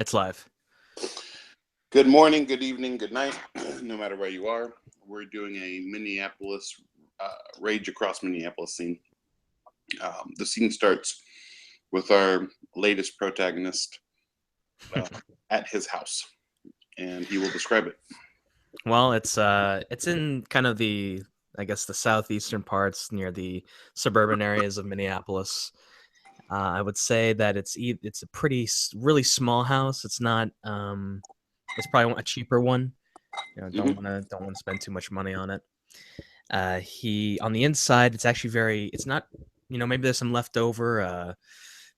It's live. Good morning, good evening, good night, no matter where you are. We're doing a Minneapolis Rage Across Minneapolis scene. The scene starts with our latest protagonist uh, at his house, and he will describe it. Well, it's in kind of the I guess the southeastern parts near the suburban areas of Minneapolis. I would say that it's a really small house. It's not it's probably a cheaper one. Hmm. Don't want to spend too much money on it. He on the inside, it's actually very. It's not. Maybe there's some leftover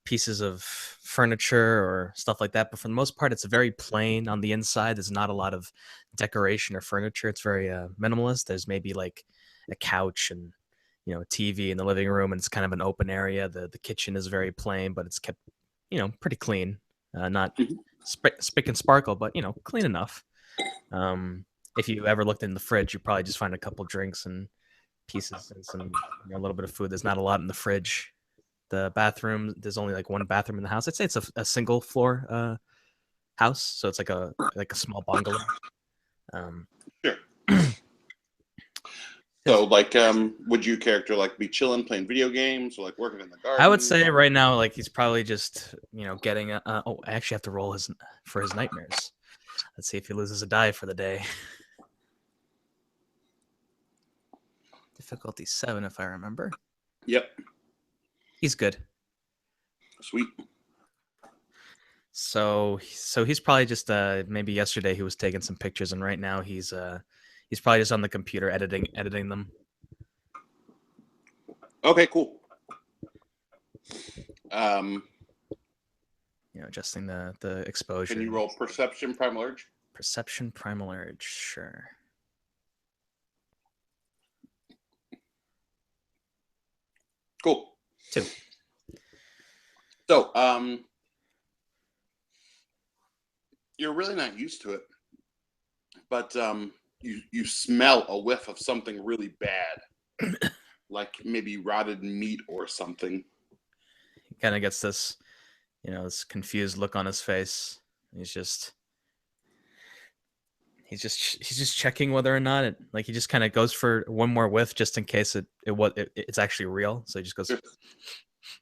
pieces of furniture or stuff like that, but for the most part, it's very plain on the inside. There's not a lot of decoration or furniture. It's very minimalist. There's maybe like a couch and a TV in the living room, and it's kind of an open area. The kitchen is very plain, but it's kept pretty clean. Not spick and sparkle, but clean enough. Um, if you ever looked in the fridge, you probably just find a couple drinks and pieces and some a little bit of food. There's not a lot in the fridge. The bathroom, there's only like one bathroom in the house. I'd say it's a single floor house, so it's like a small bungalow. Um, Sure. So, like, would your character like be chilling, playing video games, or like working in the I would garden? say right now, like he's probably just getting oh, I actually have to roll his nightmares. Let's see if he loses a die for the day. Difficulty 7, if I remember. Yep. He's good. Sweet. So he's probably just maybe yesterday he was taking some pictures, and right now he's probably just on the computer editing them. Okay, cool. Um, Adjusting the exposure. can you roll Perception Primal Urge? Perception Primal Urge, sure. Cool. 2. So, you're really not used to it, but you smell a whiff of something really bad, like maybe rotted meat or something. He kind of gets this confused look on his face. He's just checking whether or not it, like, he just kind of goes for one more whiff just in case it's actually real. So he just goes.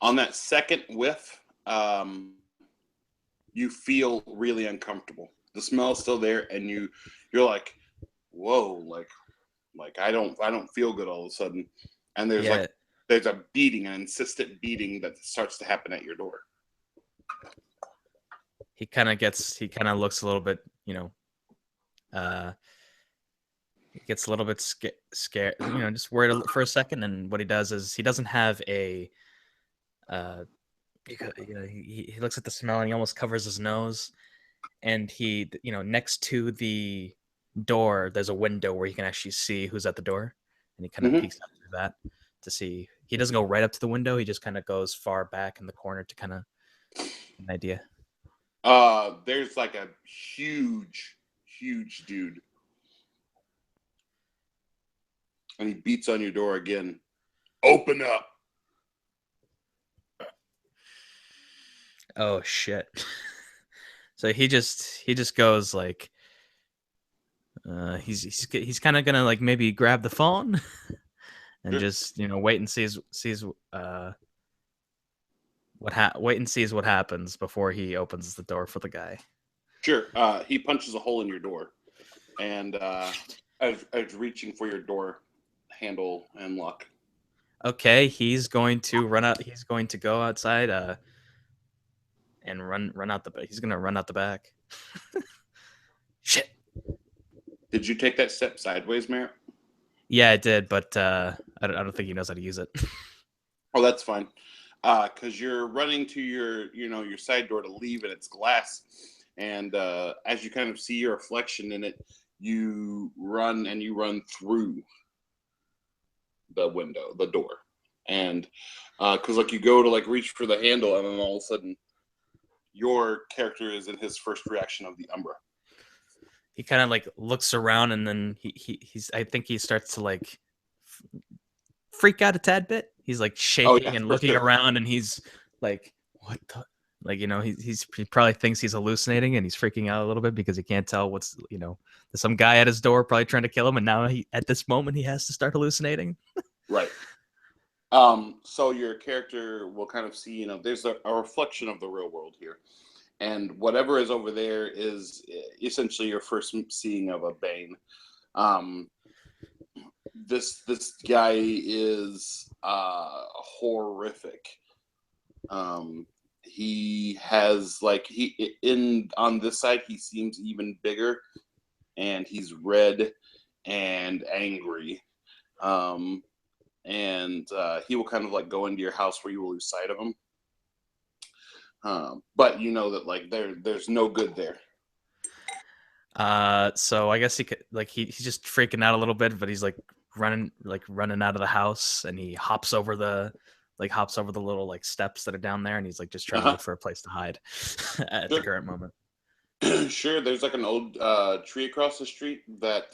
On that second whiff, you feel really uncomfortable. The smell is still there, and you're like, whoa, like I don't feel good all of a sudden. And Yeah, there's a beating, an insistent beating that starts to happen at your door. he kind of looks a little bit, uh he gets a little bit scared, just worried for a second. And what he does is he doesn't have a uh he looks at the smell and he almost covers his nose. And he, next to the door, there's a window where he can actually see who's at the door, and he kind of Mm-hmm. peeks out through that to see. He doesn't go right up to the window. He just kind of goes far back in the corner to kind of get an idea. There's like a huge dude, and he beats on your door again. Open up. Oh shit. So he just goes like, he's kind of gonna like maybe grab the phone and Sure. just wait and sees wait and sees what happens before he opens the door for the guy. Sure. He punches a hole in your door, and as reaching for your door handle and lock. Okay, he's going to run out. He's going to go outside and run out the back. He's gonna run out the back. Shit. Did you take that step sideways, Merritt? Yeah, I did, but I don't think he knows how to use it. Oh, that's fine. Because you're running to your side door to leave, and it's glass. And as you kind of see your reflection in it, you run through the window, the door, and because like you go to like reach for the handle, and then all of a sudden, your character is in his first reaction of the Umbra. He kind of like looks around, and then he's. I think he starts to like freak out a tad bit. He's like Oh shaking yeah, and for looking sure. around, and he's like, "What the?" Like, he probably thinks he's hallucinating and he's freaking out a little bit because he can't tell what's, there's some guy at his door probably trying to kill him, and now at this moment he has to start hallucinating. Right. So your character will kind of see, there's a reflection of the real world here. And whatever is over there is essentially your first seeing of a Bane. This guy is horrific. He has on this side he seems even bigger, and he's red and angry. And he will kind of go into your house where you will lose sight of him. But you know that there's no good there. So I guess he could he's just freaking out a little bit, but he's running out of the house, and he hops over the little steps that are down there, and he's just trying to look for a place to hide at the current moment. Sure, there's an old tree across the street that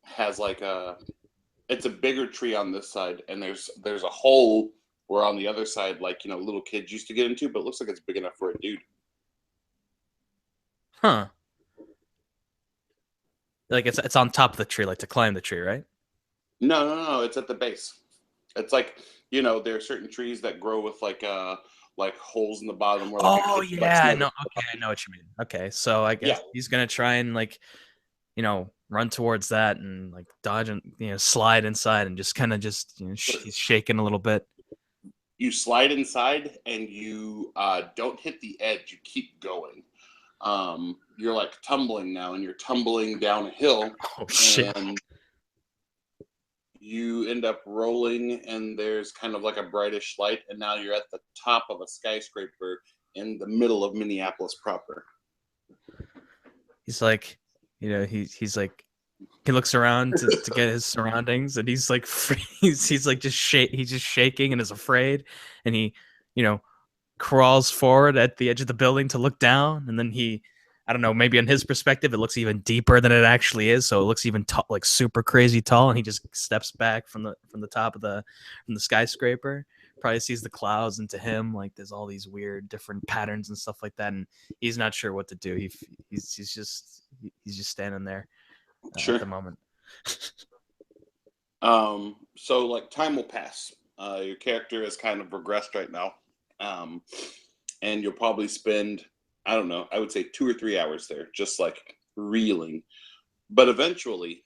has it's a bigger tree on this side, and there's a hole where on the other side little kids used to get into, but it looks like it's big enough for a dude. Huh. It's on top of the tree, to climb the tree, right? No, it's at the base. It's there are certain trees that grow with holes in the bottom where I know what you mean. Okay, so I guess he's gonna try and run towards that and dodge and slide inside and just he's shaking a little bit. You slide inside and you don't hit the edge, you keep going. You're tumbling now, and you're tumbling down a hill. Oh shit. And you end up rolling, and there's kind of a brightish light, and now you're at the top of a skyscraper in the middle of Minneapolis proper. He's he looks around to get his surroundings, and he's just shaking and is afraid, and he crawls forward at the edge of the building to look down, and then I don't know, maybe on his perspective it looks even deeper than it actually is, so it looks even super crazy tall, and he just steps back from the top of the skyscraper, probably sees the clouds, and to him there's all these weird different patterns and stuff like that, and he's not sure what to do. He's just standing there sure. At the moment. So time will pass. Your character has kind of regressed right now. And you'll probably spend, I don't know, I would say 2 or 3 hours there, just reeling. But eventually,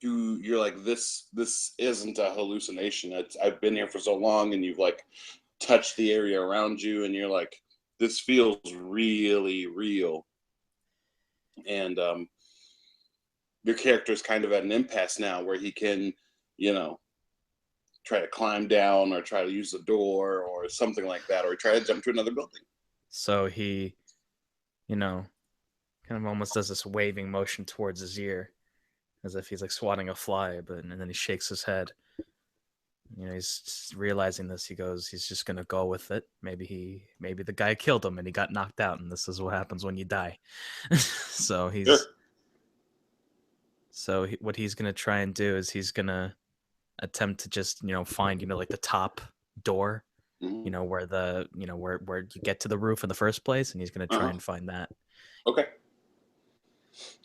you're this isn't a hallucination. I've been here for so long, and you've touched the area around you, and you're this feels really real. And your character is kind of at an impasse now where he can, try to climb down or try to use the door or something like that, or try to jump to another building. So he, kind of almost does this waving motion towards his ear, as if he's swatting a fly, and then he shakes his head. He's realizing this. He's just gonna go with it. Maybe the guy killed him and he got knocked out, and this is what happens when you die. So he's. Sure. So what he's gonna try and do is he's gonna attempt to just find the top door, where where you get to the roof in the first place, and he's gonna try and find that. Okay.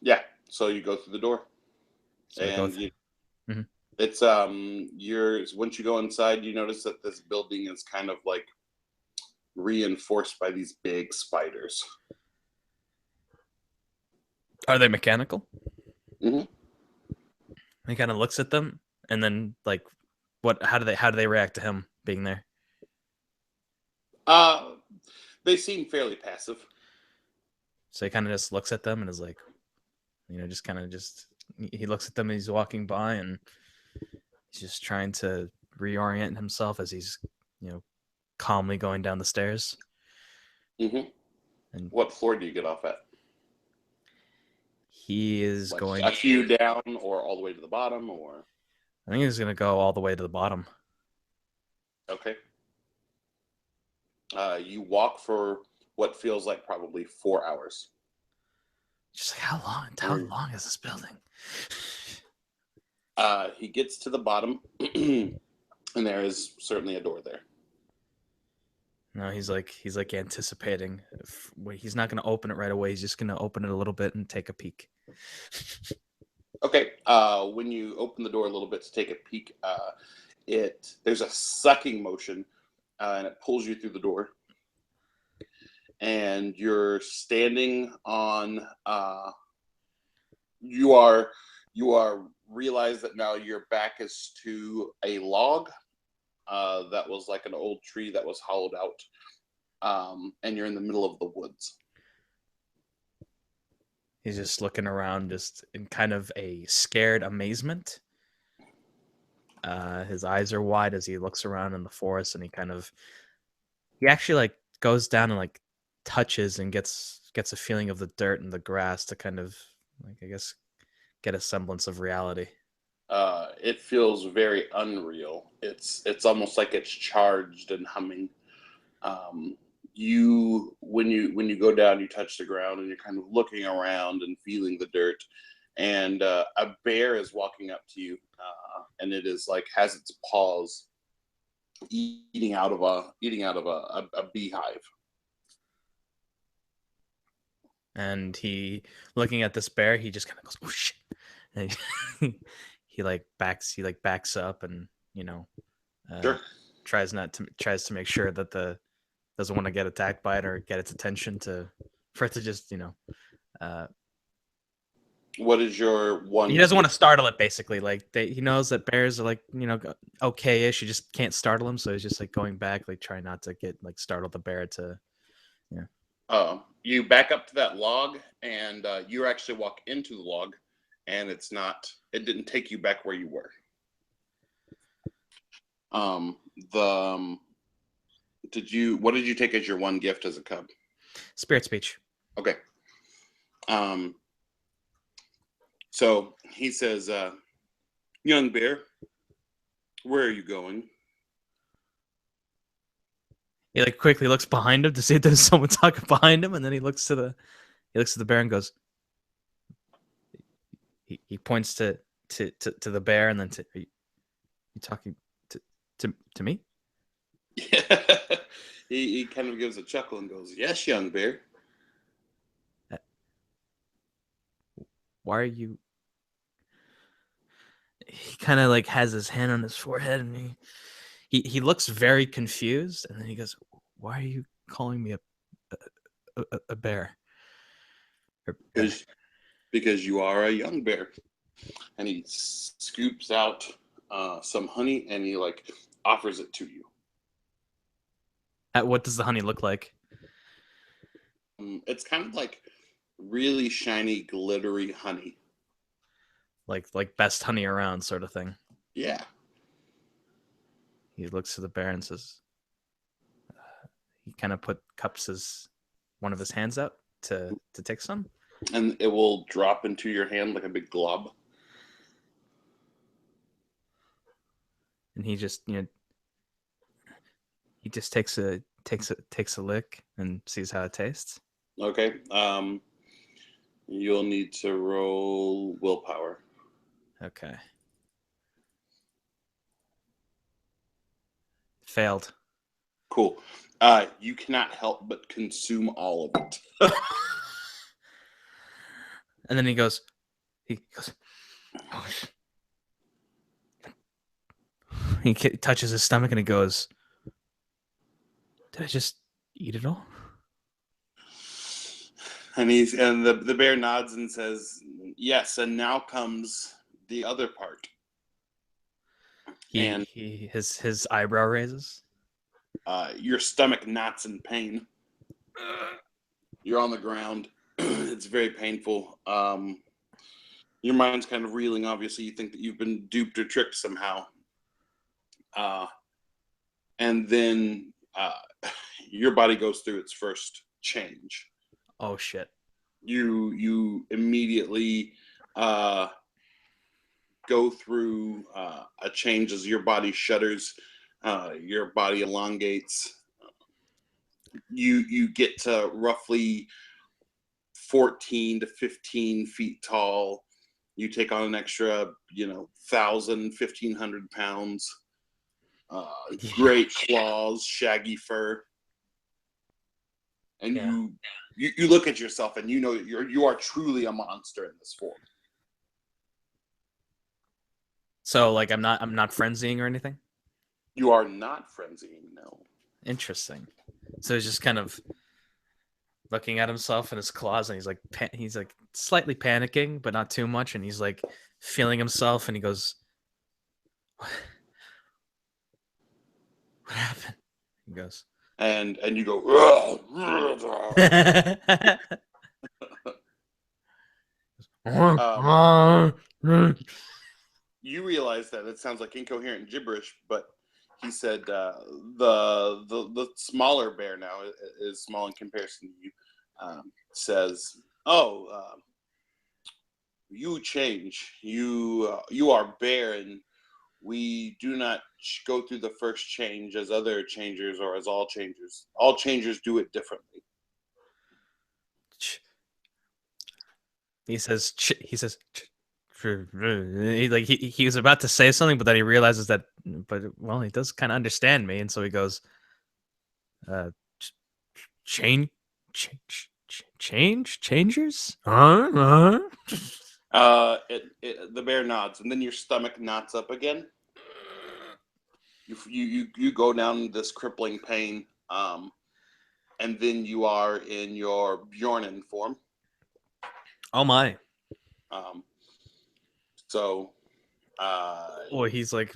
Yeah. So you go through the door, and it's once you go inside, you notice that this building is kind of reinforced by these big spiders. Are they mechanical? Mm-hmm. He kind of looks at them, and then how do they react to him being there? They seem fairly passive. So he kind of just looks at them and is he looks at them as he's walking by, and he's just trying to reorient himself as he's calmly going down the stairs. Mm-hmm. And what floor do you get off at? He is going a few down, or all the way to the bottom, or I think he's gonna go all the way to the bottom. Okay. You walk for what feels like probably 4 hours. Just how long is this building? He gets to the bottom, and there is certainly a door there. No, he's like anticipating. He's not going to open it right away. He's just going to open it a little bit and take a peek. Okay. When you open the door a little bit to take a peek, there's a sucking motion, and it pulls you through the door. And you're standing on. You are realize that now your back is to a log that was like an old tree that was hollowed out, and you're in the middle of the woods. He's just looking around, just in kind of a scared amazement. His eyes are wide as he looks around in the forest, and he actually like goes down and like touches and gets a feeling of the dirt and the grass to kind of like, I guess, get a semblance of reality. It feels very unreal. It's almost like it's charged and humming. When you go down, you touch the ground and you're kind of looking around and feeling the dirt, and a bear is walking up to you, and it is like has its paws eating out of a beehive. And looking at this bear, he just kind of goes, "Oh shit!" And he backs up, and Sure. tries to make sure that doesn't want to get attacked by it or get its attention for it to just uh, What is your one? he doesn't want to startle it, basically. Like he knows that bears are like okay-ish. You just can't startle them, so he's just like going back, like trying not to get like startle the bear to You back up to that log, and you actually walk into the log, and it didn't take you back where you were. The what did you take as your one gift as a cub? spirit speech. Okay. So he says, young bear, where are you going? He like quickly looks behind him to see if there's someone talking behind him, and then he looks to the bear and goes. He points to the bear, and then are you talking to me? He kind of gives a chuckle and goes, yes, young bear. Why are you? He kind of like has his hand on his forehead, and he looks very confused, and then he goes, "Why are you calling me a bear?" Because you are a young bear. And he scoops out some honey, and he like offers it to you. What does the honey look like? It's kind of like really shiny, glittery honey. Like best honey around, sort of thing. Yeah. He looks to the bear and says, he kind of cups one of his hands out to take some, and it will drop into your hand like a big glob. And he just takes a lick and sees how it tastes. Okay. You'll need to roll willpower. Okay. Failed. Cool. You cannot help but consume all of it. And then he goes, oh. He touches his stomach and he goes, did I just eat it all? And the bear nods and says, yes, and now comes the other part. His eyebrow raises. Your stomach knots in pain. You're on the ground. It's very painful. Your mind's kind of reeling. Obviously, you think that you've been duped or tricked somehow. And then your body goes through its first change. Oh shit! You immediately go through a change as your body shudders, your body elongates. You get to roughly 14 to 15 feet tall. You take on an extra, 1,000, 1,500 pounds. Great claws, shaggy fur. and Yeah. you look at yourself and you know that you are truly a monster in this form. So like I'm not frenzying or anything. You are not frenzying, no. Interesting. So he's just kind of looking at himself in his claws, and he's like slightly panicking, but not too much, and he's like feeling himself, and he goes, "What happened?" He goes, And you go, um, you realize that it sounds like incoherent gibberish, but he said the smaller bear now is small in comparison to you. Says, "Oh, you change. You are bear, and we do not go through the first change as other changers or as all changers. All changers do it differently." he says, he was about to say something, but then he realizes that, but well, he does kind of understand me, and so he goes, ch- change, changers, The bear nods, and then your stomach knots up again. You go down this crippling pain, and then you are in your Bjornen form. Oh my! Um, so, Well, he's like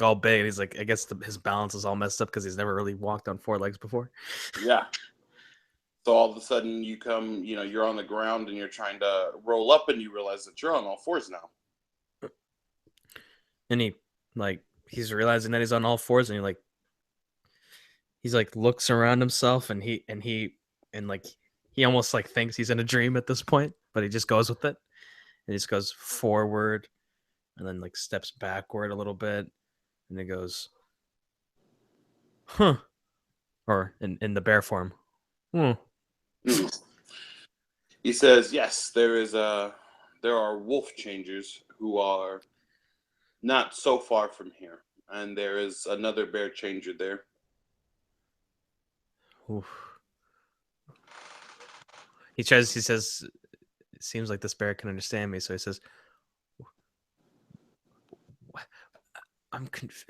all big, and he's like, I guess his balance is all messed up because he's never really walked on four legs before. yeah. So all of a sudden you come, you're on the ground and you're trying to roll up, and you realize that you're on all fours now. And he's realizing that he's on all fours, and he's like looks around himself, and he almost like thinks he's in a dream at this point, but he just goes with it, and he just goes forward, and then like steps backward a little bit, and he goes, huh, or in the bear form, hmm. He says, "Yes, there are wolf changers who are not so far from here, and there is another bear changer there." Oof. He says, it seems like this bear can understand me, so he says,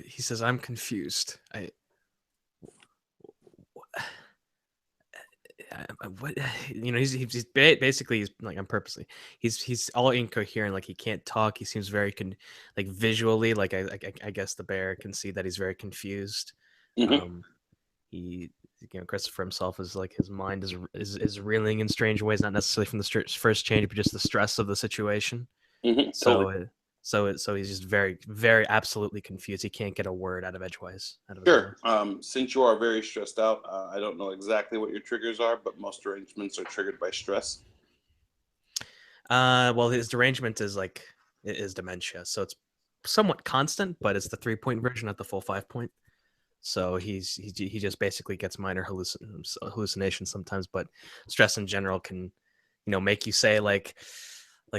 he says, I'm confused. What he's basically he's like I'm purposely he's all incoherent, like he can't talk. He seems very like visually, like I guess the bear can see that he's very confused. Mm-hmm. He Christopher himself is like his mind is reeling in strange ways, not necessarily from the first change, but just the stress of the situation. Mm-hmm. So Totally. so he's just very very absolutely confused. He can't get a word out of edgewise out of his Sure. mouth. Since you are very stressed out, I don't know exactly what your triggers are, but most arrangements are triggered by stress. Well, his derangement is dementia, so it's somewhat constant, but it's the 3-point version, not the full 5-point. So he just basically gets minor hallucinations sometimes, but stress in general can, make you say like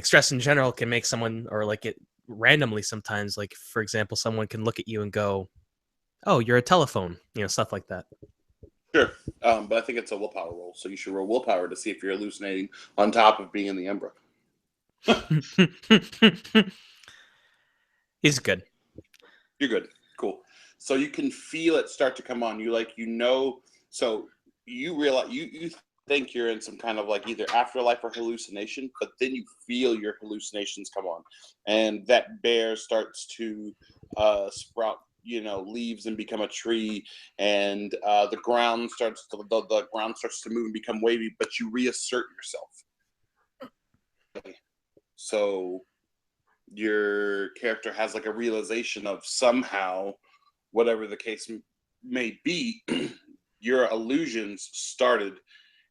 stress in general can make someone, or like it randomly sometimes, like for example, someone can look at you and go, "Oh, you're a telephone," stuff like that. Sure. But I think it's a willpower roll, so you should roll willpower to see if you're hallucinating on top of being in the Umbra. He's good. You're good. Cool. So you can feel it start to come on. So you realize you think you're in some kind of like either afterlife or hallucination, but then you feel your hallucinations come on, and that bear starts to sprout, leaves and become a tree, and the ground starts to move and become wavy, but you reassert yourself. So your character has like a realization of somehow, whatever the case may be, your illusions started,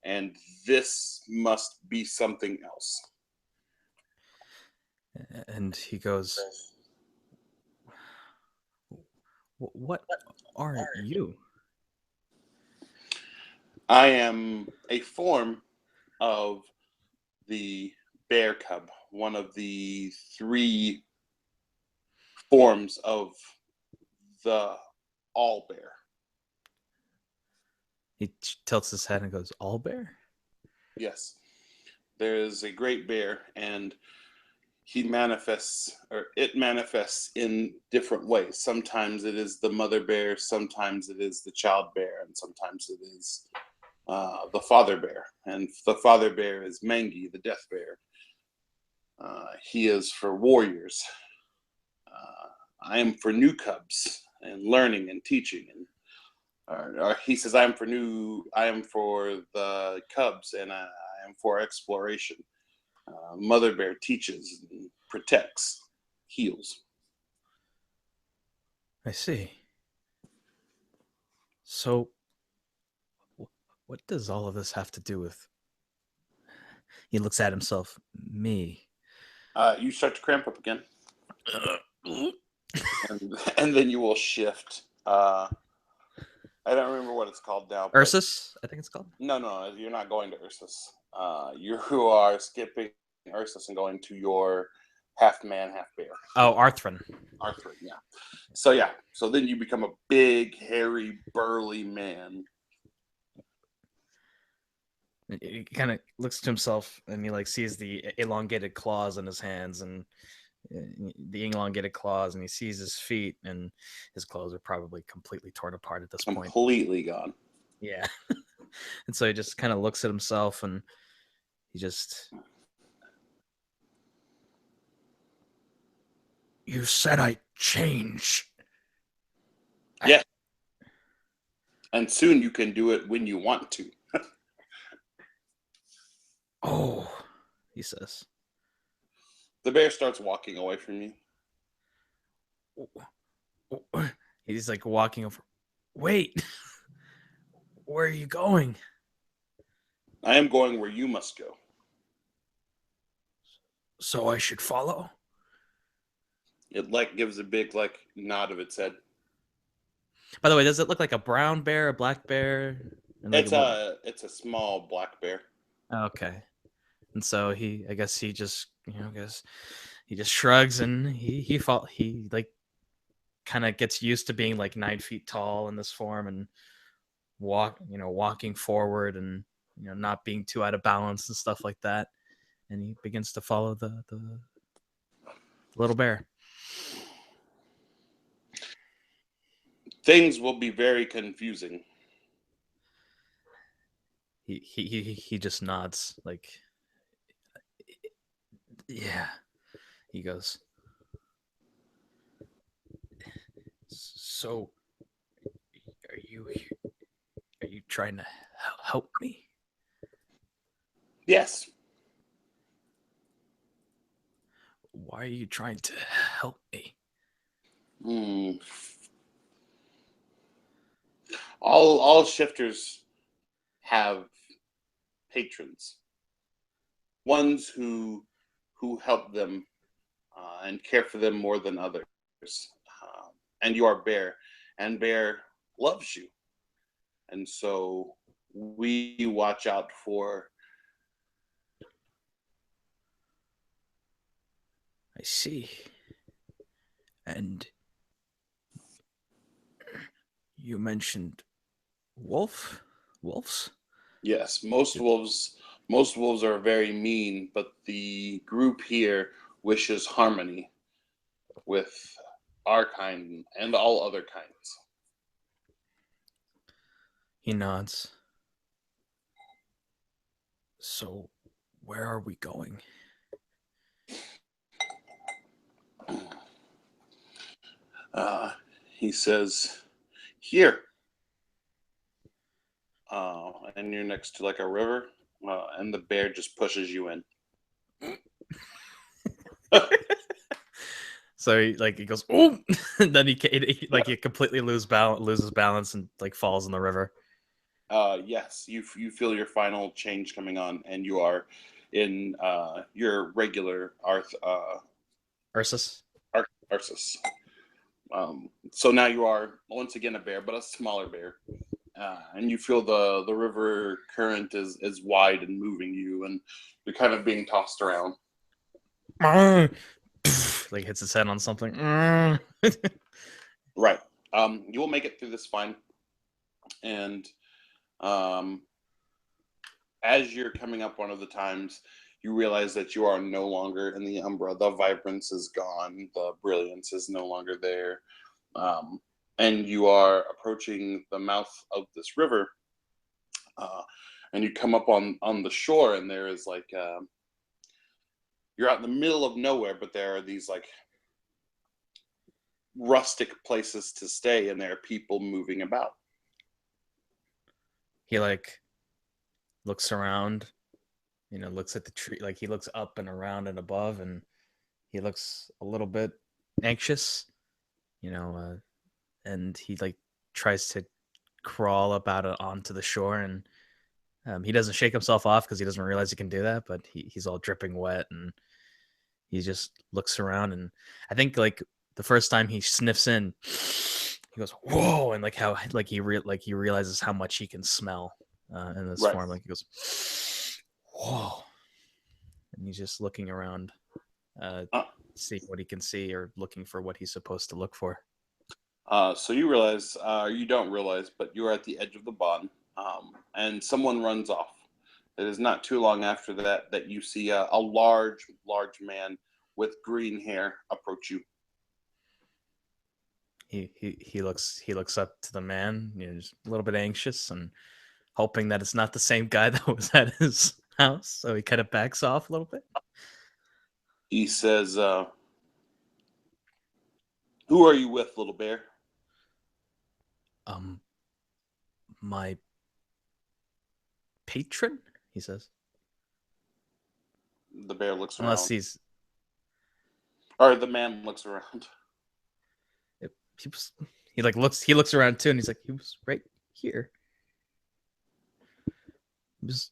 and this must be something else. And he goes, "What are you?" I am a form of the bear cub, one of the three forms of the all bear. He tilts his head and goes, "All bear?" Yes, there is a great bear, and he manifests, or it manifests in different ways. Sometimes it is the mother bear, sometimes it is the child bear, and sometimes it is the father bear. And the father bear is Mangi, the death bear. He is for warriors. I am for new cubs and learning and teaching. And or he says, I am for the cubs, and I am for exploration. Mother bear teaches and protects, heals. I see. So, what does all of this have to do with? He looks at himself. Me. You start to cramp up again, and then you will shift. I don't remember what it's called now. Ursus, I think it's called. No, you're not going to Ursus. You are skipping Ursus and going to your half man, half bear. Oh, Arthrin. Arthur, yeah. So then you become a big, hairy, burly man. He kind of looks to himself and he like sees the elongated claws in his hands and the elongated claws, and he sees his feet, and his clothes are probably completely torn apart at this point. Completely gone. Yeah. And so he just kind of looks at himself and he just, "You said I change." Yeah. And soon you can do it when you want to. "Oh," he says. The bear starts walking away from you. He's like walking over. "Wait, where are you going?" I am going where you must go. "So I should follow?" It gives a big nod of its head. By the way, does it look like a brown bear, a black bear? And like It's a small black bear. Okay. And so I guess he just, he just shrugs and he like kind of gets used to being like 9 feet tall in this form and walking forward and not being too out of balance and stuff like that. And he begins to follow the little bear. Things will be very confusing. He just nods like, yeah. He goes, "So are you trying to help me?" Yes. "Why are you trying to help me?" All shifters have patrons, ones who help them and care for them more than others. And you are Bear, and Bear loves you, and so we watch out for. I see. And you mentioned wolves? Yes, most wolves are very mean, but the group here wishes harmony with our kind and all other kinds. He nods. "So where are we going?" He says, "Here." And you're next to a river, and the bear just pushes you in. So he goes, "Oh!" And then he completely loses balance and like falls in the river. Yes, you feel your final change coming on, and you are in your regular Ursus. Arsus. So now you are once again a bear, but a smaller bear, and you feel the river current is wide and moving you, and you're kind of being tossed around. Like hits his head on something. Right. You will make it through this fine, and Um, as you're coming up one of the times, you realize that you are no longer in the Umbra. The vibrance is gone. The brilliance is no longer there. Um, and you are approaching the mouth of this river. Uh, and you come up on the shore, and there is like you're out in the middle of nowhere, but there are these like rustic places to stay, and there are people moving about. He like looks around, looks at the tree, like he looks up and around and above, and he looks a little bit anxious, and he like tries to crawl up out onto the shore, and he doesn't shake himself off because he doesn't realize he can do that, but he's all dripping wet, and he just looks around, and I think like the first time he sniffs in, he goes whoa, and like how like he realizes how much he can smell in this Right. form. Like he goes whoa, and he's just looking around, seeing what he can see or looking for what he's supposed to look for. So you realize, you don't realize, but you're at the edge of the bond, and someone runs off. It is not too long after that you see a large man with green hair approach you. He looks up to the man, just a little bit anxious and hoping that it's not the same guy that was at his house. So he kind of backs off a little bit. He says, "Who are you with, little bear?" My patron, he says. The bear looks around. Unless he's, or the man looks around. He looks around too, and he's like, he was right here. He was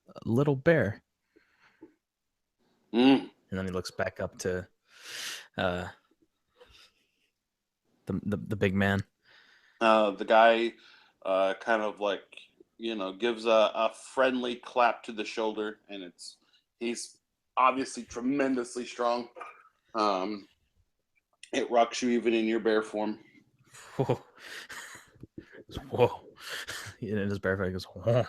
a little bear. Mm. And then he looks back up to the big man. The guy kind of like, gives a friendly clap to the shoulder, and he's obviously tremendously strong. It rocks you even in your bear form. Whoa. Whoa. In his bear form, he goes, whoa.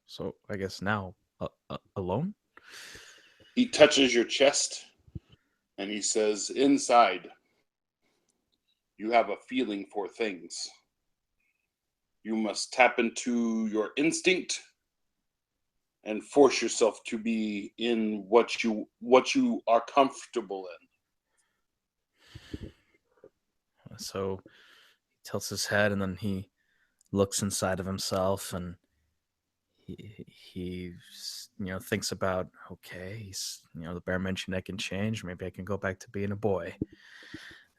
So I guess now alone? He touches your chest, and he says, "Inside, you have a feeling for things. You must tap into your instinct and force yourself to be in what you are comfortable in." So he tilts his head, and then he looks inside of himself, and he thinks about, okay, he's the bear mentioned I can change. Maybe I can go back to being a boy.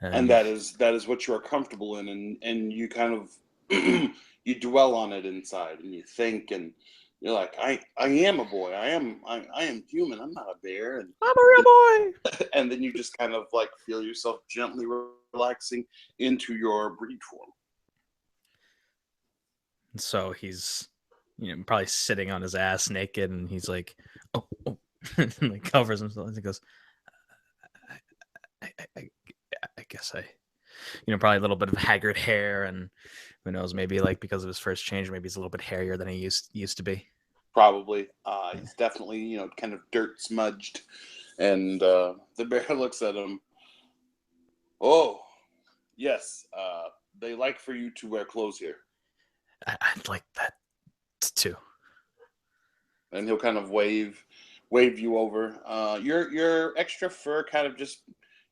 And that is what you are comfortable in, and you kind of you dwell on it inside, and you think, and you're like, I am a boy. I am human. I'm not a bear. And I'm a real boy. And then you just kind of like feel yourself gently relaxing into your breed form. So he's probably sitting on his ass naked, and he's like, oh. And like covers himself, and he goes, I guess probably a little bit of haggard hair, and who knows, maybe like because of his first change, maybe he's a little bit hairier than he used to be. Probably. He's definitely, kind of dirt smudged. And the bear looks at him. Oh, yes. They like for you to wear clothes here. I'd like that too. And he'll kind of wave you over. Your extra fur kind of just,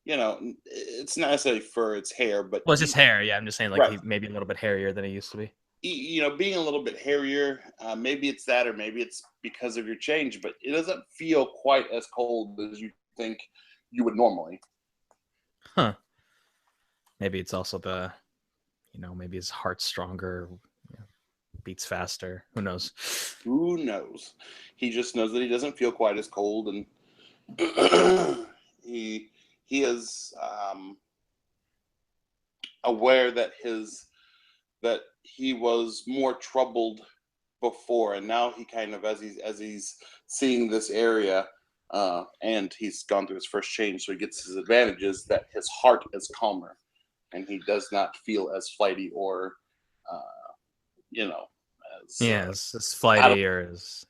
it's not necessarily fur, it's hair, but it's just hair. Yeah, I'm just saying, like, right. He's maybe a little bit hairier than he used to be. Being a little bit hairier, maybe it's that, or maybe it's because of your change, but it doesn't feel quite as cold as you think you would normally. Huh. Maybe it's also the, maybe his heart's stronger, beats faster. Who knows? Who knows? He just knows that he doesn't feel quite as cold, and he is aware that he was more troubled before, and now he kind of, as he's seeing this area, and he's gone through his first change, so he gets his advantages, that his heart is calmer. and he does not feel as flighty or, uh, you know, as Yeah, it's out of flighty or is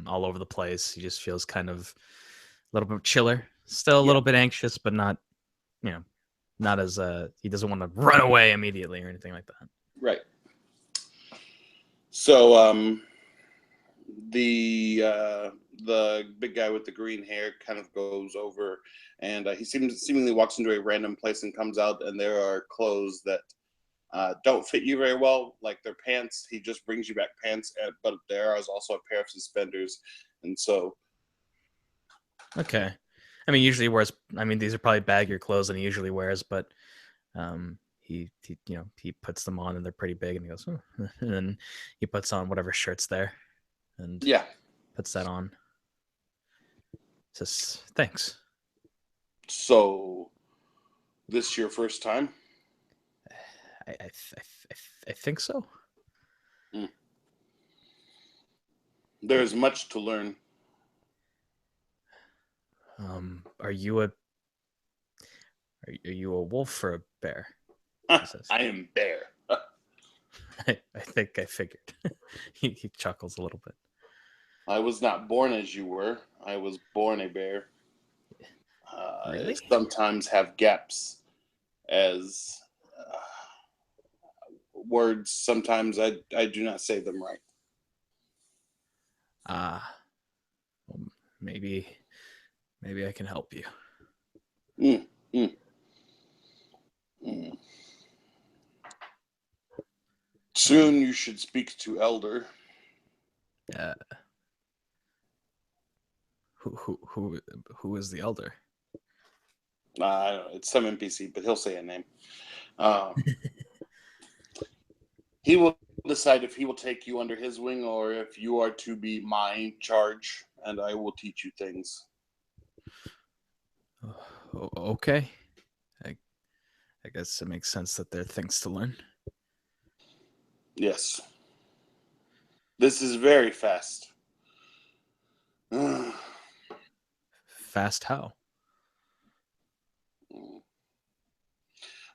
all over the place. He just feels kind of a little bit chiller. Still a yeah, little bit anxious, but not, not as he doesn't want to run away immediately or anything like that. right. So the big guy with the green hair kind of goes over, and he seemingly walks into a random place and comes out, and there are clothes that don't fit you very well, like their pants. He just brings you back pants, but there is also a pair of suspenders, and so Okay. I mean, usually he wears. I mean, these are probably baggier clothes than he usually wears, but he puts them on and they're pretty big, and he goes, oh. And then he puts on whatever shirt's there, and yeah. puts that on. Says thanks. So this your first time? I think so. Mm. There's much to learn. Are you a wolf or a bear? He says. I am Bear. I think I figured. he chuckles a little bit. I was not born as you were. I was born a bear. Really? Sometimes have gaps as words. Sometimes I do not say them right. Well, maybe I can help you. Mm, mm, mm. Soon you should speak to Elder. Uh, who is the elder? I don't know, it's some NPC, but he'll say a name. Uh, he will decide if he will take you under his wing or if you are to be my charge, and I will teach you things. Okay. I guess it makes sense that there are things to learn. Yes. This is very fast. Fast how?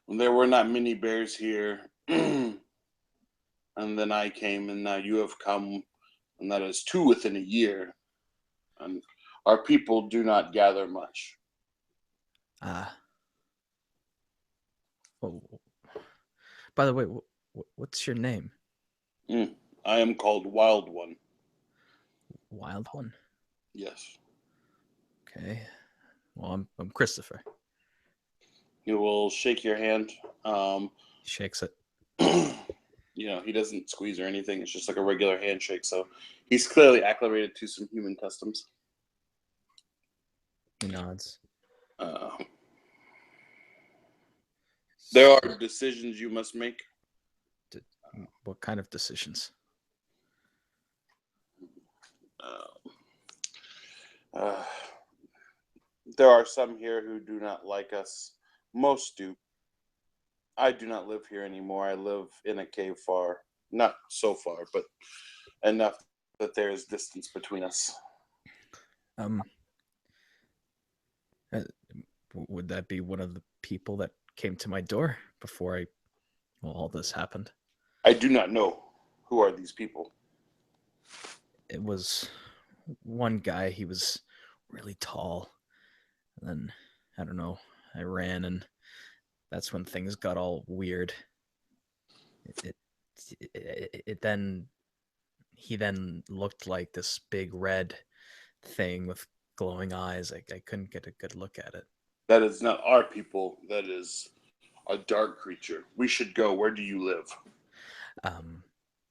There were not many bears here. And then I came, and now you have come, and that is two within a year. And our people do not gather much. Oh, by the way, what's your name? I am called Wild One. Wild One. Yes. Okay. Well, I'm Christopher. He will shake your hand. Shakes it. He doesn't squeeze or anything. It's just like a regular handshake. So he's clearly acclimated to some human customs. He nods. There are decisions you must make. What kind of decisions? There are some here who do not like us. Most do. I do not live here anymore. I live in a cave far, not so far, but enough that there is distance between us. Would that be one of the people that came to my door before all this happened? I do not know. Who are these people? It was one guy. He was really tall. And then, I don't know, I ran, and that's when things got all weird. He then looked like this big red thing with glowing eyes. I couldn't get a good look at it. That is not our people. That is a dark creature. We should go. Where do you live?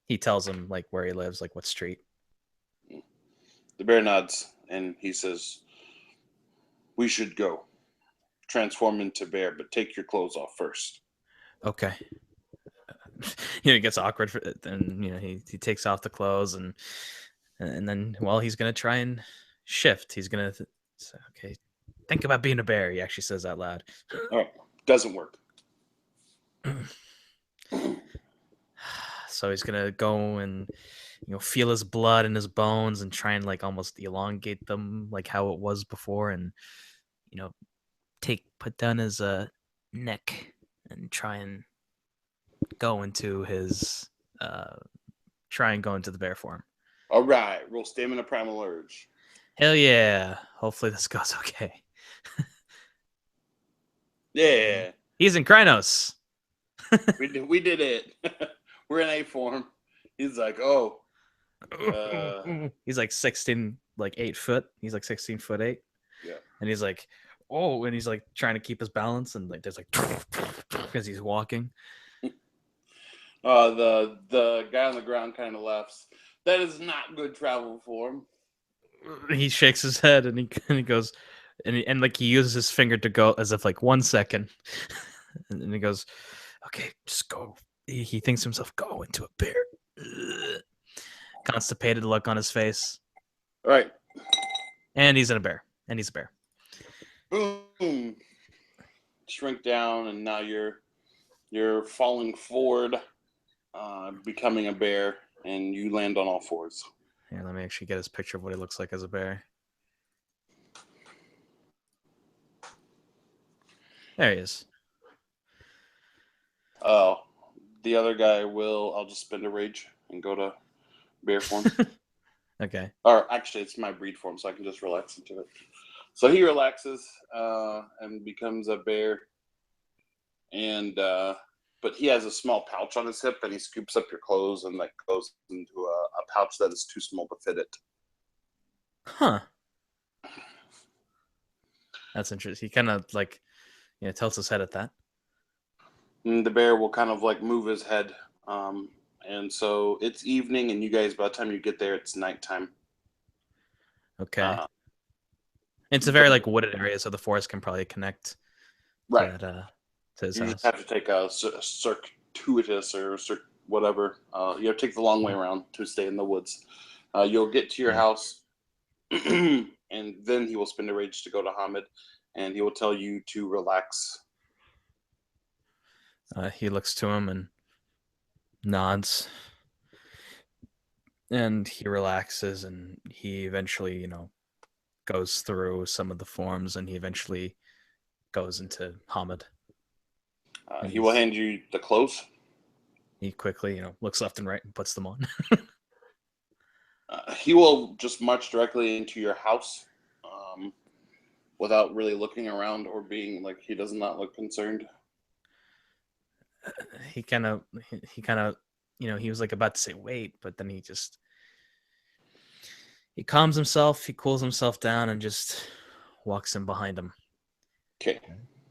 He tells him like where he lives, like what street. The bear nods and he says, "We should go. Transform into bear, but take your clothes off first." Okay. It gets awkward, and he takes off the clothes, and then he's gonna try and shift. He's gonna say, okay, think about being a bear. He actually says out loud. All right, doesn't work. So he's gonna go and feel his blood in his bones and try and like almost elongate them like how it was before, and put down his neck and try and go into his try and go into the bear form. All right, roll stamina primal urge. Hell yeah! Hopefully this goes okay. Yeah, He's in Krynos. we did it. We're in A form. He's like, oh, He's like 16, like 8 foot. He's like 16'8". yeah. And he's like, oh, and he's like trying to keep his balance, and like there's like because he's walking. The guy on the ground kind of laughs. That is not good travel form. He shakes his head and he goes, and like he uses his finger to go as if like 1 second, and he goes, okay, just go. He thinks to himself, go into a bear. Constipated look on his face, All right. and he's in a bear, and he's a bear. Boom. Shrink down, and now you're falling forward, becoming a bear, and you land on all fours. Here, let me actually get his picture of what he looks like as a bear. There he is. Oh, the other guy will. I'll just spend a rage and go to bear form. Okay. Or actually, it's my breed form, so I can just relax into it. So he relaxes and becomes a bear, and but he has a small pouch on his hip, and he scoops up your clothes and like goes into a pouch that is too small to fit it. Huh. That's interesting. He kind of like, tilts his head at that. And the bear will kind of like move his head. And so it's evening, and you guys, by the time you get there, it's nighttime. Okay. It's a very like wooded area, so the forest can probably connect right to his you house. just have to take a circuitous or whatever. You have to take the long way around to stay in the woods. You'll get to your house, and then he will spend a rage to go to Hamid, and he will tell you to relax. He looks to him and nods, and he relaxes, and he eventually, goes through some of the forms, and he eventually goes into Hamid. He will hand you the clothes. He quickly, looks left and right and puts them on. He will just march directly into your house without really looking around or being like, he does not look concerned. He kind of, he was like about to say wait, but then he calms himself, he cools himself down, and just walks in behind him. Okay.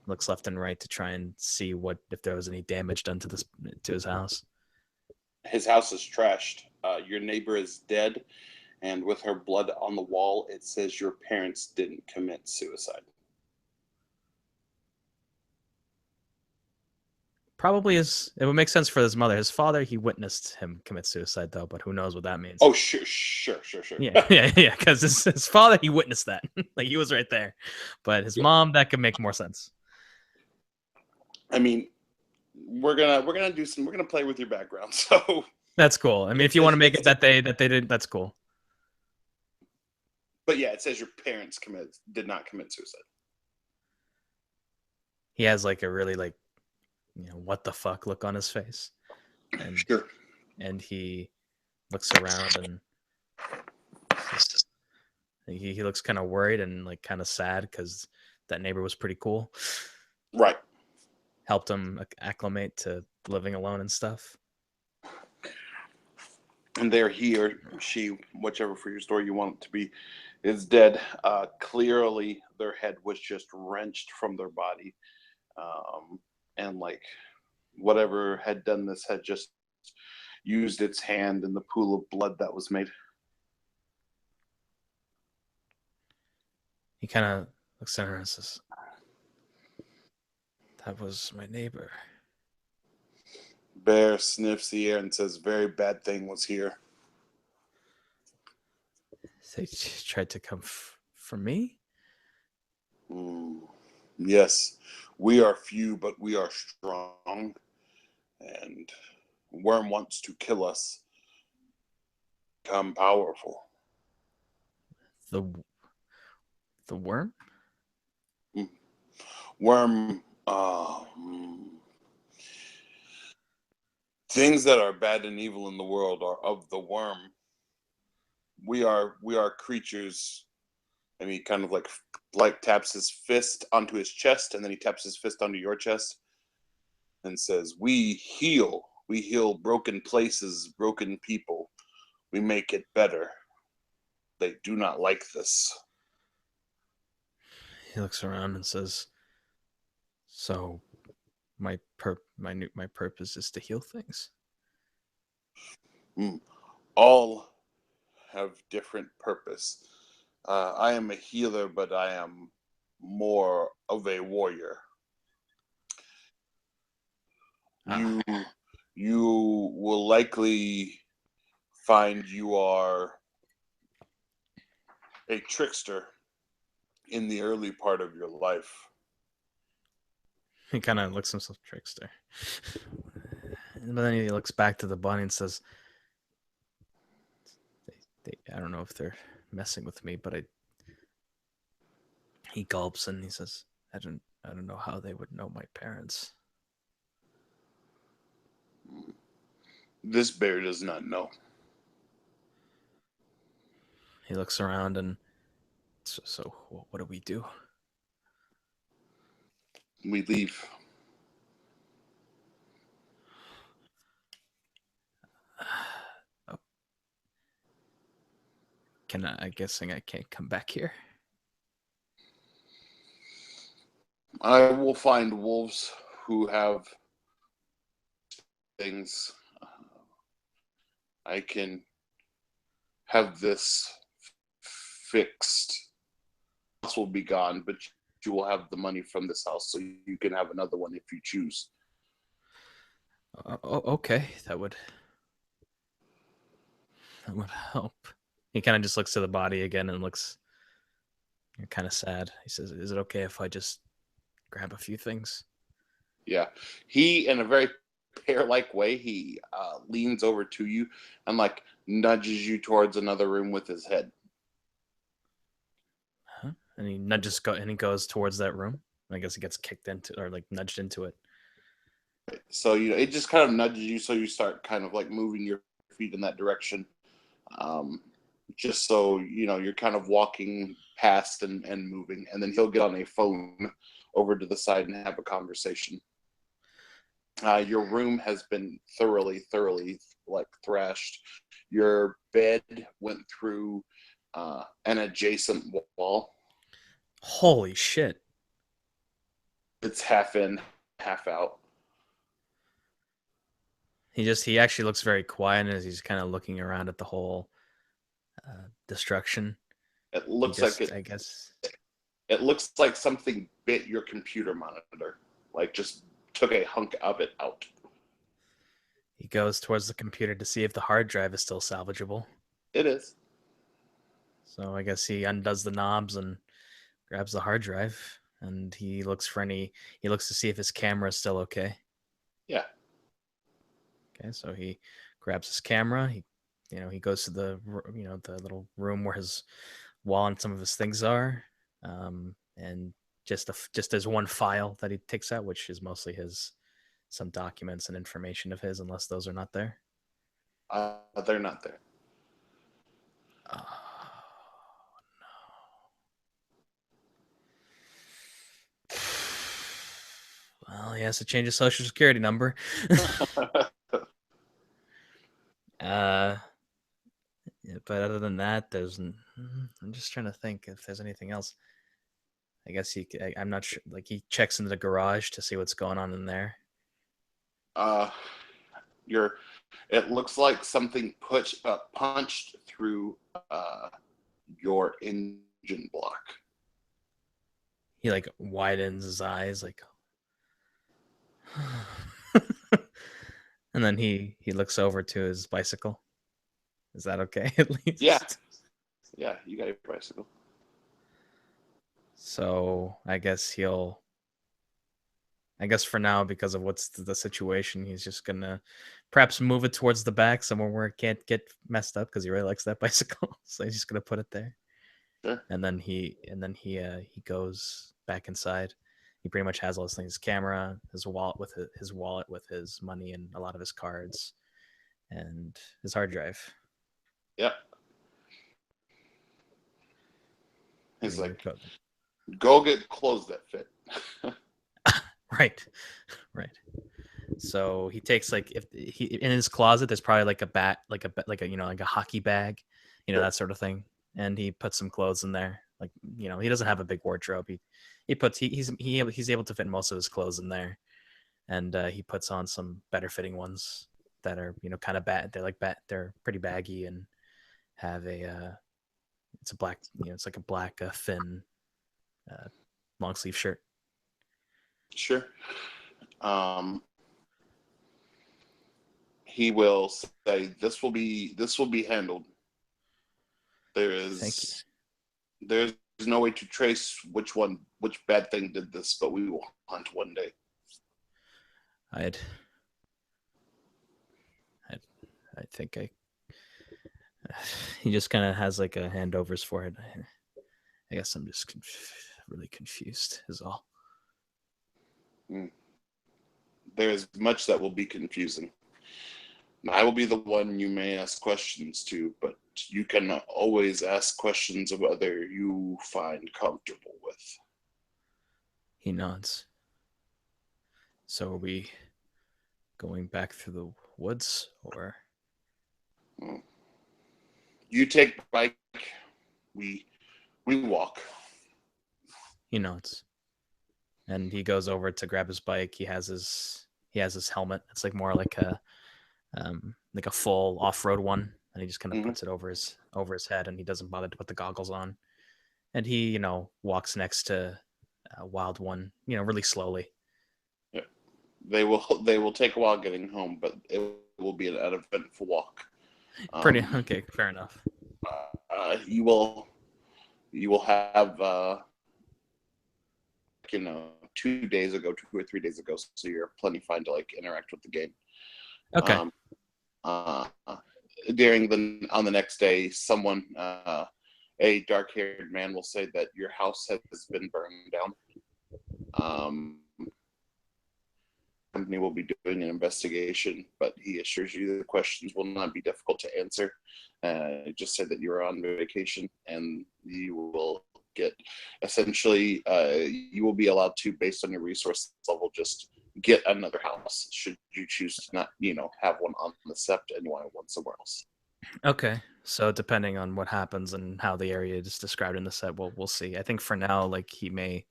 Looks left and right to try and see if there was any damage done to his house. His house is trashed. Your neighbor is dead, and with her blood on the wall, it says your parents didn't commit suicide. Probably it would make sense for his mother. His father, he witnessed him commit suicide, though, but who knows what that means. Oh, sure. Yeah, because his father, he witnessed that. Like, he was right there. But his mom, that could make more sense. I mean, we're gonna play with your background, so that's cool. I mean, if you want to make it that they did, that's cool. But yeah, it says your parents did not commit suicide. He has like a really like, what the fuck look on his face, and sure. And he looks around, and he looks kind of worried and like kind of sad because that neighbor was pretty cool. Right. Helped him acclimate to living alone and stuff. And there he or she, whichever for your story you want it to be, is dead. Clearly, their head was just wrenched from their body. And like whatever had done this had just used its hand in the pool of blood that was made. He kind of looks at her and says, that was my neighbor. Bear sniffs the air and says, very bad thing was here. They tried to come for me? Yes, we are few, but we are strong. And Worm wants to kill us. Become powerful. The worm? Worm Things that are bad and evil in the world are of the worm. We are creatures, and he kind of like taps his fist onto his chest, and then he taps his fist onto your chest and says, we heal broken places, broken people, we make it better. They do not like this. He looks around and says, "So, my purpose is to heal things." All have different purpose. I am a healer, but I am more of a warrior. You you will likely find you are a trickster in the early part of your life. He kind of looks himself trickster. But then he looks back to the bunny and says, I don't know if they're messing with me, but he gulps and he says, I don't know how they would know my parents. This bear does not know. He looks around and so what do we do? We leave. Oh. I'm guessing I can't come back here. I will find wolves who have things. I can have this fixed. House will be gone, but you will have the money from this house, so you can have another one if you choose. Okay, that would help. He kind of just looks to the body again and looks kind of sad. He says, "Is it okay if I just grab a few things?" Yeah, he, in a very pear-like way, he leans over to you and like nudges you towards another room with his head. Huh? And he goes towards that room. I guess he gets kicked into or like nudged into it. So it just kind of nudges you, so you start kind of like moving your feet in that direction. Just so you're kind of walking past and moving, and then he'll get on a phone over to the side and have a conversation. Your room has been thoroughly like thrashed. Your bed went through an adjacent wall. Holy shit. It's half in, half out. He actually looks very quiet as he's kind of looking around at the whole destruction. It looks like it. I guess It looks like something bit your computer monitor, like just took a hunk of it out. He goes towards the computer to see if the hard drive is still salvageable. It is. So I guess he undoes the knobs and grabs the hard drive, and he looks to see if his camera is still okay. Yeah. Okay, so he grabs his camera. He goes to the the little room where his wall and some of his things are, and just there's one file that he takes out, which is mostly some documents and information of his, unless those are not there. They're not there. Oh, no. Well, he has to change his social security number. But other than that, I'm just trying to think if there's anything else. I guess I'm not sure. Like he checks into the garage to see what's going on in there. It looks like something punched through your engine block. He like widens his eyes, like, and then he looks over to his bicycle. Is that okay? At least. Yeah, you got your bicycle. So I guess for now, because of what's the situation, he's just gonna perhaps move it towards the back, somewhere where it can't get messed up, because he really likes that bicycle. So he's just gonna put it there. Sure. And then he goes back inside. He pretty much has all those things: his camera, his wallet with his money and a lot of his cards, and his hard drive. Yep. And He's he like, goes, go get clothes that fit. right, right. So he takes like if he in his closet, there's probably like a bat, like a like a hockey bag, Sure. that sort of thing, and he puts some clothes in there. Like he doesn't have a big wardrobe. He puts he's able to fit most of his clothes in there, and he puts on some better fitting ones that are kind of bad. They're pretty baggy and have a it's a black it's like a black thin long sleeve shirt. Sure. He will say, this will be handled. Thank you. There's no way to trace which bad thing did this, but we will hunt one day. I think he just kind of has like a hand over his forehead. I guess I'm just really confused is all. There's much that will be confusing. I will be the one you may ask questions to, but you can always ask questions of whether you find comfortable with. He nods. So are we going back through the woods, or? You take bike, we walk. He nods. And he goes over to grab his bike. He has his helmet. It's like more like a full off-road one, and he just kind of puts it over his head, and he doesn't bother to put the goggles on. And he, walks next to Wild One, really slowly. Yeah. They will take a while getting home, but it will be an uneventful walk. Pretty okay, fair enough. You will have 2 days ago, 2 or 3 days ago, so you're plenty fine to like interact with the game. Okay. On the next day, someone, a dark-haired man, will say that your house has been burned down. Company will be doing an investigation, but he assures you the questions will not be difficult to answer. Just said that you're on vacation, and you will get essentially you will be allowed to, based on your resource level, just get another house should you choose to not have one on the sept and you want one somewhere else. Okay, so depending on what happens and how the area is described in the set, we'll see. I think for now, like, he may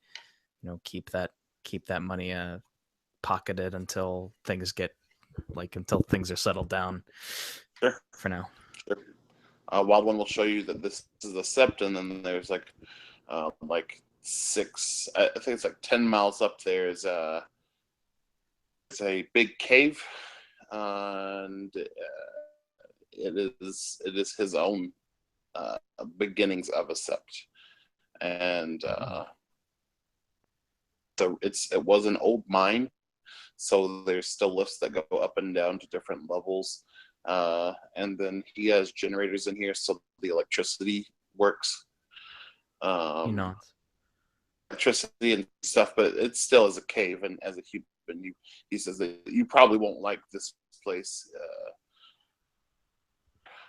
keep that money pocketed until things are settled down. Sure. For now. Sure. Wild One will show you that this is the sept, and then there's like 6, I think it's like 10 miles up there is it's a big cave, and it is his own beginnings of a sept, and so it was an old mine, so there's still lifts that go up and down to different levels, and then he has generators in here so the electricity works. Electricity and stuff, but it still is a cave, and as a human, he says that you probably won't like this place.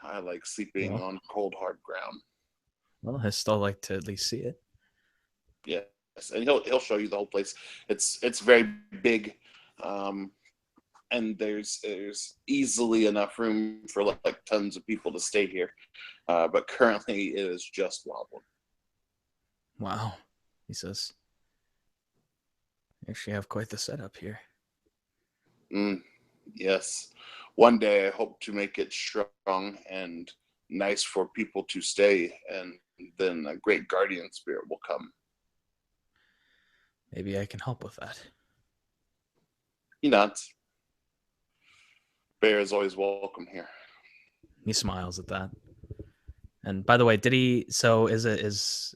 I like sleeping on cold, hard ground. Well, I still like to at least see it. Yes, and he'll show you the whole place. It's very big, and there's easily enough room for like tons of people to stay here. But currently, it is just Wild One. Wow, he says. You actually have quite the setup here. Yes. One day I hope to make it strong and nice for people to stay, and then a great guardian spirit will come. Maybe I can help with that. He nods. Bear is always welcome here. He smiles at that. And by the way, is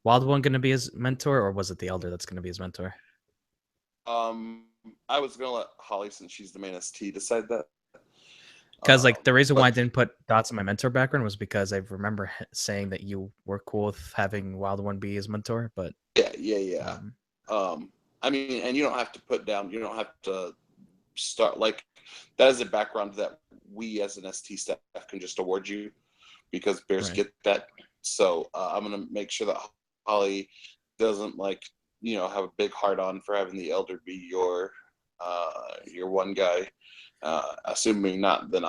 Wild One going to be his mentor, or was it the Elder that's going to be his mentor? I was going to let Holly, since she's the main ST, decide that. Because like the reason why I But didn't put dots on my mentor background was because I remember saying that you were cool with having Wild One be his mentor, but yeah. um, I mean, and you don't have to put down. You don't have to start like that is a background that we as an ST staff can just award you because bears right. get that. So I'm gonna make sure that Holly doesn't like have a big heart on for having the elder be your one guy. Assuming not, then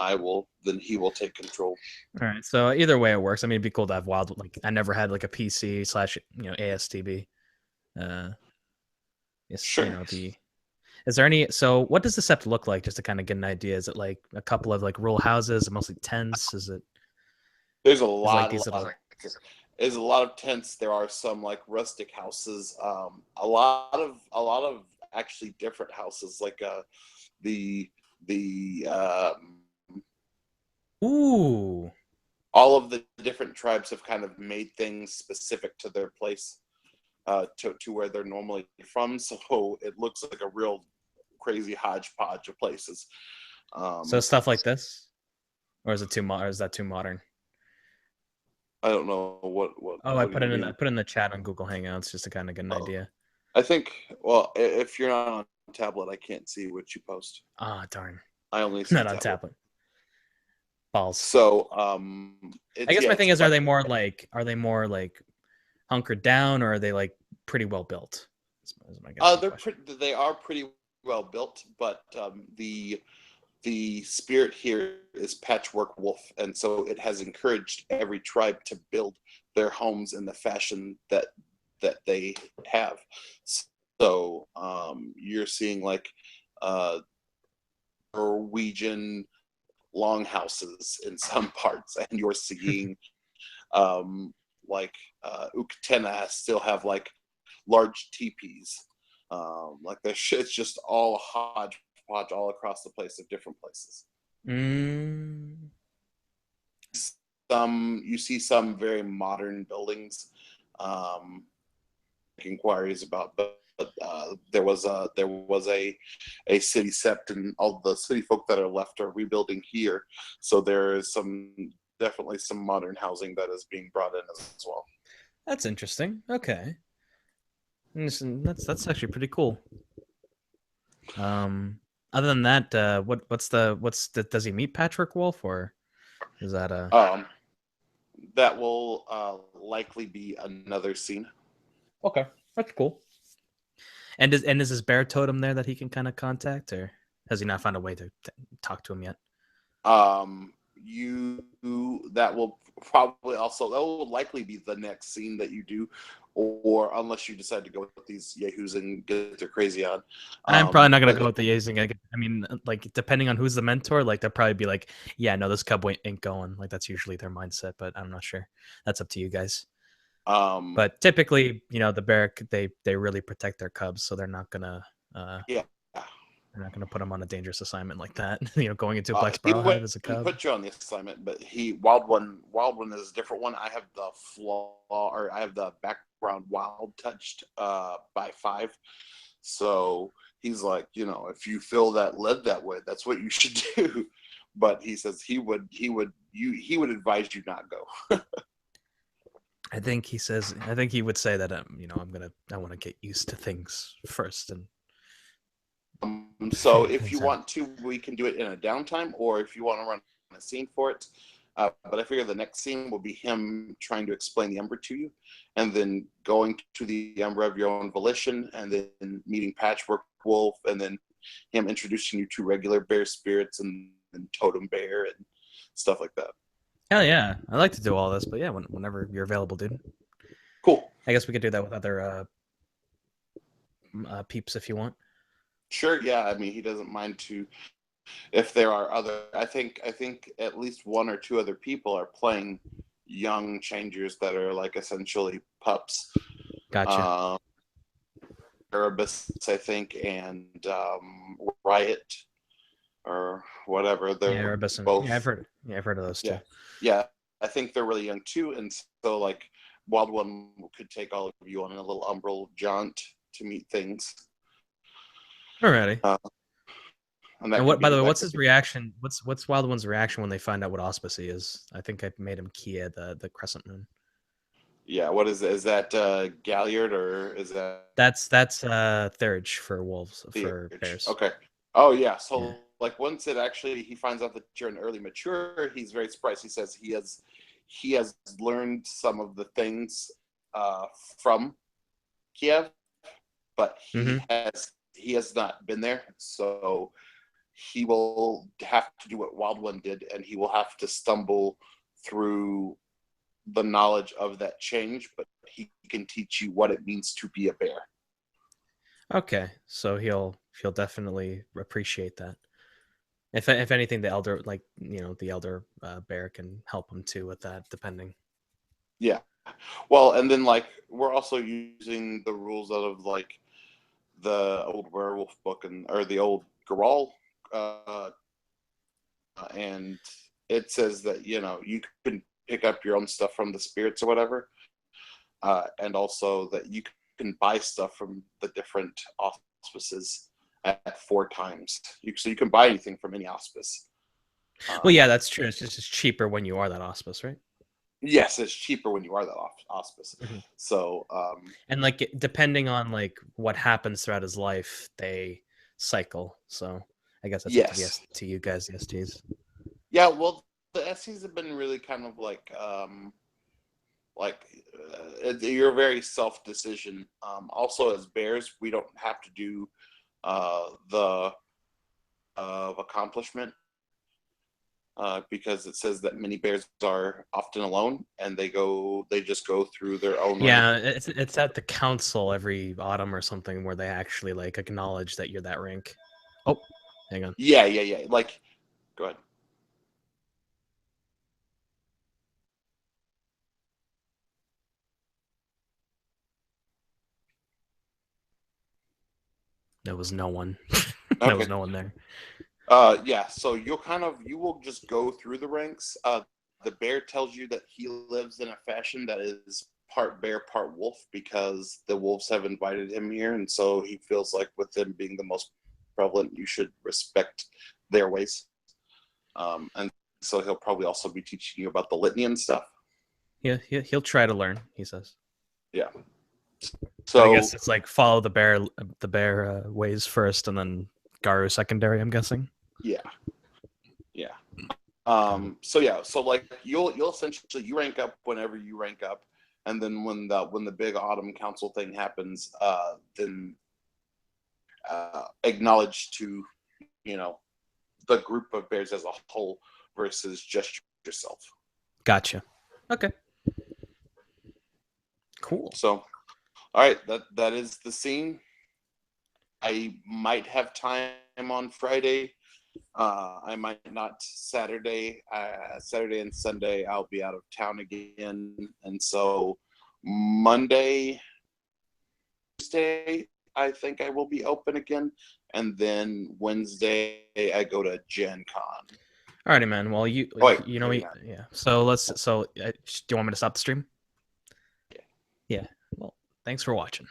he will take control. All right. So either way it works. I mean, it'd be cool to have Wild. Like I never had like a PC slash ASTB. Uh, yes, Sure. the. Is there any? So what does the sept look like? Just to kind of get an idea. Is it like a couple of like rural houses, mostly tents? Is it? There's a Is it like lot, these little? there's a lot of tents. There are some like rustic houses. A lot of actually different houses. Like the the Ooh. all of the different tribes have kind of made things specific to their place, to where they're normally from. So it looks like a real crazy hodgepodge of places. So Um, stuff like this, or is it too modern? Is that too modern? I don't know what Oh, I what do put it you in. mean. I put it in the chat on Google Hangouts just to kind of get an Oh, idea. I think. Well, if you're not on tablet, I can't see what you post. Ah, darn. I only see Not on tablet. tablet. Balls. So I it's guess yeah, my it's thing is, quite. are they more like hunkered down, or are they like pretty well built? Is I guess my question. They are pretty well built, but the spirit here is patchwork wolf, and so it has encouraged every tribe to build their homes in the fashion that they have. So you're seeing like uh, Norwegian longhouses in some parts, and you're seeing um, like Uktena still have like large teepees. Like it's just all hodgepodge all across the place of different places. Mm. You see some very modern buildings. Um, Inquiries about, but there was a city sept, and all the city folk that are left are rebuilding here. So there is definitely some modern housing that is being brought in as well. That's interesting. Okay. Listen, that's actually pretty cool. Um, other than that, does he meet Patrick Wolf, or is that a? Um, that will likely be another scene. Okay, that's cool. And is his bear totem there that he can kind of contact, or has he not found a way to talk to him yet? You that will probably also that will likely be the next scene that you do, or unless you decide to go with these yahoos and get their crazy on. I'm probably not gonna But go with the Yazing. I mean, like depending on who's the mentor, like they'll probably be like, yeah, no, this cub ain't going. Like that's usually their mindset, but I'm not sure. That's up to you guys. um, But typically, the barrack they really protect their cubs, so uh yeah. they're not gonna put them on a dangerous assignment like that. Going into a Uh, Black he Sparrow Hive wouldn't as a cub. put you on the assignment, but Wild One is a different one. I have the flaw, or I have the background wild touched by 5. So he's like, if you feel that led that way, that's what you should do. But he says he would advise you not go. I think he would say that I want to get used to things first and So figure if you things out. want to, we can do it in a downtime, or if you want to run a scene for it. But I figure the next scene will be him trying to explain the Ember to you, and then going to the Ember of your own volition, and then meeting Patchwork Wolf, and then him introducing you to regular bear spirits and totem bear and stuff like that. Hell yeah, I like to do all this, but yeah, whenever you're available, dude. Cool. I guess we could do that with other peeps if you want. Sure. Yeah. I mean, he doesn't mind to. If there are other, I think at least one or two other people are playing young changers that are like essentially pups. Gotcha. Erebus, I think, and Riot or whatever. Yeah, They're Erebus and both. yeah, I've heard of those Yeah, too. yeah. I think they're really young too, and so like Wild One could take all of you on a little umbral jaunt to meet things. Alrighty. Uh, and that And could what, by be the way, that what's could his be reaction? What's Wild One's reaction when they find out what Auspicy is? I think I made him Kia, the crescent moon. yeah. What is that Galliard or is that That's Thurge for wolves the for age? bears. Okay. Oh yeah. Yeah. So like once it actually he finds out that you're an early mature, he's very surprised. He says he has learned some of the things uh, from Kiev, but Mm-hmm. he has not been there. So he will have to do what Wild One did, and he will have to stumble through the knowledge of that change. But he can teach you what it means to be a bear. Okay, so he'll definitely appreciate that. If anything, the elder, like, the elder bear can help him too with that, depending. Yeah. Well, and then like we're also using the rules out of like the old werewolf book and or the old Geralt, uh, and it says that you can pick up your own stuff from the spirits or whatever, and also that you can buy stuff from the different auspices at 4 times. So you can buy anything from any auspice. Well, Um, yeah, that's true. It's cheaper when you are that auspice, right? yes, it's cheaper when you are that auspice. Hmm. So And like depending on like what happens throughout his life, they cycle. So I guess that's up to yes, to you guys, the STs. yeah. Well, the SCs have been really kind of like you're very self decision. Also, as bears, we don't have to do the of accomplishment because it says that many bears are often alone and they just go through their own rank. Yeah, it's at the council every autumn or something where they actually like acknowledge that you're that rank. Oh, hang on. Yeah, yeah, yeah. Like, go ahead. There was no one. There was Okay. no one there. Yeah. So you will just go through the ranks. The bear tells you that he lives in a fashion that is part bear, part wolf because the wolves have invited him here, and so he feels like with them being the most prevalent, you should respect their ways. And so he'll probably also be teaching you about the litany and stuff. He'll try to learn. He says. Yeah. But I So guess it's like follow the bear ways first, and then Garu secondary. I'm guessing. yeah, yeah. Got it. So yeah, so like you'll essentially you rank up whenever you rank up, and then when the big autumn council thing happens, then acknowledge to you know the group of bears as a whole versus just yourself. Gotcha. Okay. Cool. So all right, that is the scene. I might have time on Friday. I might not Saturday. Saturday and Sunday, I'll be out of town again, and so Monday, Tuesday, I think I will be open again, and then Wednesday I go to Gen Con. Alrighty, man. Well, Oh, wait, you know maybe me. not. Yeah. So do you want me to stop the stream? Yeah. Yeah. Well, thanks for watching.